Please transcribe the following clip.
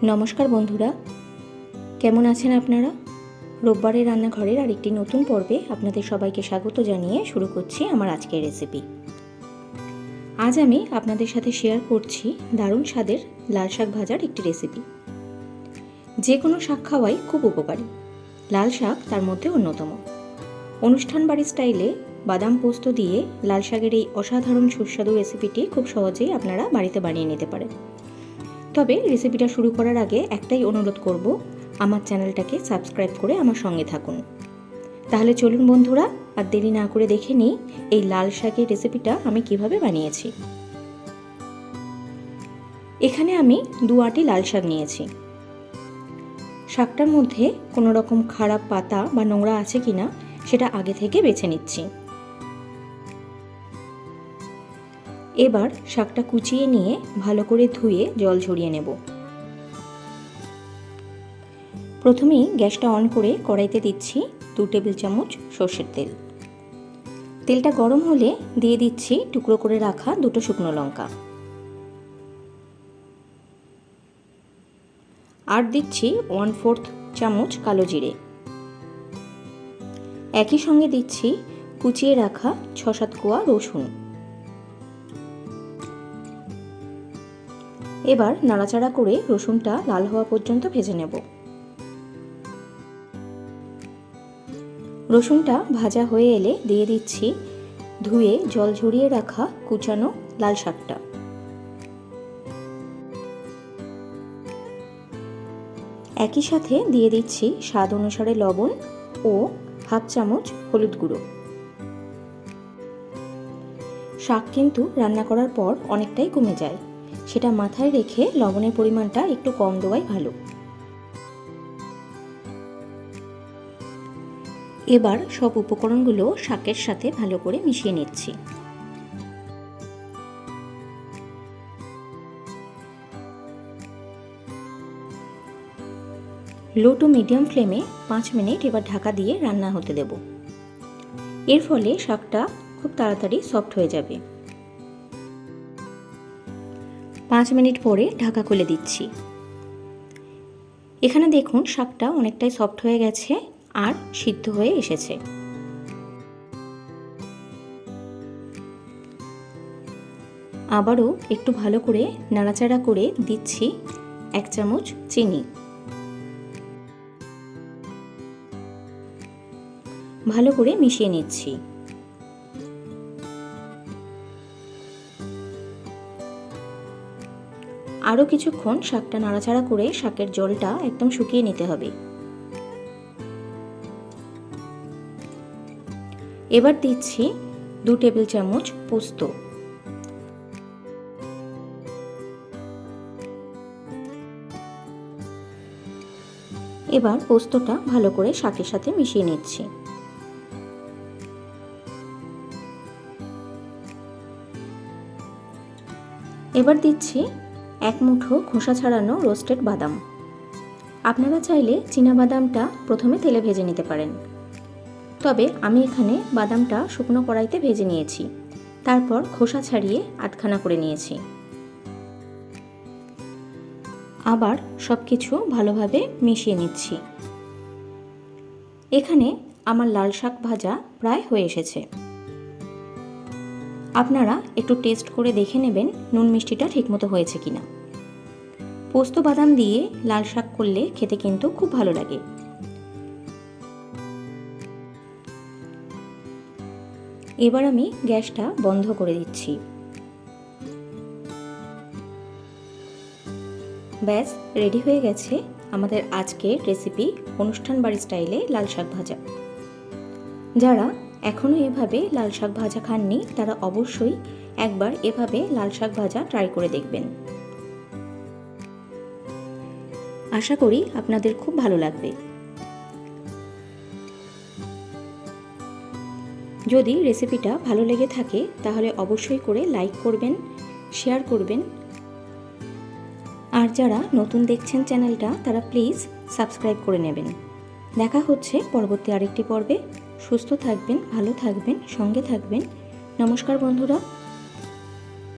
নমস্কার বন্ধুরা, কেমন আছেন আপনারা? রোববারের রান্নাঘরের আরেকটি নতুন পর্বে আপনাদের সবাইকে স্বাগত জানিয়ে শুরু করছি আমার আজকের রেসিপি। আজ আমি আপনাদের সাথে শেয়ার করছি দারুণ স্বাদের লাল শাক ভাজার একটি রেসিপি। যে কোনো শাক খাওয়াই খুব উপকারী, লাল শাক তার মধ্যে অন্যতম। অনুষ্ঠান বাড়ির স্টাইলে বাদাম পোস্ত দিয়ে লাল শাকের এই অসাধারণ সুস্বাদু রেসিপিটি খুব সহজেই আপনারা বাড়িতে বানিয়ে নিতে পারেন। তবে রেসিপিটা শুরু করার আগে একটাই অনুরোধ করব, আমার চ্যানেলটাকে সাবস্ক্রাইব করে আমার সঙ্গে থাকুন। তাহলে চলুন বন্ধুরা, আর দেরি না করে দেখে নিই এই লাল শাকের রেসিপিটা আমি কিভাবে বানিয়েছি। এখানে আমি 2 আঁটি লাল শাক নিয়েছি। শাকটার মধ্যে কোনো রকম খারাপ পাতা বা নোংরা আছে কিনা সেটা আগে থেকে বেছে নিচ্ছি। এবার শাকটা কুচিয়ে নিয়ে ভালো করে ধুয়ে জল ঝরিয়ে নেব। প্রথমেই গ্যাসটা অন করে কড়াইতে দিচ্ছি 2 টেবিল চামচ সর্ষের তেল। তেলটা গরম হলে দিয়ে দিচ্ছি টুকরো করে রাখা 2টো শুকনো লঙ্কা, আর দিচ্ছি 1/4 চামচ কালো জিরে। একই সঙ্গে দিচ্ছি কুচিয়ে রাখা 6-7 কোয়া রসুন। এবার নাড়াচাড়া করে রসুনটা লাল হওয়া পর্যন্ত ভেজে নেব। রসুনটা ভাজা হয়ে এলে দিয়ে দিচ্ছি ধুয়ে জল ঝরিয়ে রাখা কুচানো লাল শাকটা। একই সাথে দিয়ে দিচ্ছি স্বাদ অনুসারে লবণ ও 1/2 চামচ হলুদ গুঁড়ো। শাক কিন্তু রান্না করার পর অনেকটাই কমে যায়, সেটা মাথায় রেখে লবণের পরিমাণটা একটু কম দেওয়াই ভালো। এবার সব উপকরণগুলো শাকের সাথে ভালো করে মিশিয়ে নিচ্ছি। লো টু মিডিয়াম ফ্লেমে 5 মিনিট এবার ঢাকা দিয়ে রান্না হতে দেব। এর ফলে শাকটা খুব তাড়াতাড়ি সফট হয়ে যাবে। 5 মিনিট পরে ঢাকা খুলে দিচ্ছি। এখানে দেখুন শাকটা অনেকটাই সফট হয়ে গেছে আর সিদ্ধ হয়ে এসেছে। আবারও একটু ভালো করে নাড়াচাড়া করে দিচ্ছি 1 চামচ চিনি। ভালো করে মিশিয়ে নিচ্ছি। আরও কিছুক্ষণ শাকটা নাড়াচাড়া করে শাকের জলটা একদম শুকিয়ে নিতে হবে। এবার দিচ্ছি 2 টেবিল চামচ পোস্ত। এবার পোস্তটা ভালো করে শাকের সাথে মিশিয়ে নিচ্ছি। এবার দিচ্ছি 1 মুঠো খোসা ছাড়ানো রোস্টেড বাদাম। আপনারা চাইলে চীনা বাদামটা প্রথমে তেলে ভেজে নিতে পারেন, তবে আমি এখানে বাদামটা শুকনো কড়াইতে ভেজে নিয়েছি, তারপর খোসা ছাড়িয়ে আধখানা করে নিয়েছি। আবার সব কিছু ভালোভাবে মিশিয়ে নিচ্ছি। এখানে আমার লাল শাক ভাজা প্রায় হয়ে এসেছে। আপনারা একটু টেস্ট করে দেখে নেবেন নুন মিষ্টিটা ঠিকমতো হয়েছে কিনা। পোস্ত বাদাম দিয়ে লাল শাক করলে খেতে কিন্তু খুব ভালো লাগে। এবার আমি গ্যাসটা বন্ধ করে দিচ্ছি। ব্যাস রেডি হয়ে গেছে আমাদের আজকের রেসিপি অনুষ্ঠান বাড়ি স্টাইলে লাল শাক ভাজা। যারা এখনও এভাবে লাল শাক ভাজা খাননি তারা অবশ্যই একবার এভাবে লাল শাক ভাজা ট্রাই করে দেখবেন। আশা করি আপনাদের খুব ভালো লাগবে। যদি রেসিপিটা ভালো লেগে থাকে তাহলে অবশ্যই করে লাইক করবেন, শেয়ার করবেন, আর যারা নতুন দেখছেন চ্যানেলটা তারা প্লিজ সাবস্ক্রাইব করে নেবেন। দেখা হচ্ছে পরবর্তী আরেকটি পর্বে। সুস্থ থাকবেন, ভালো থাকবেন, সঙ্গে থাকবেন। নমস্কার বন্ধুরা।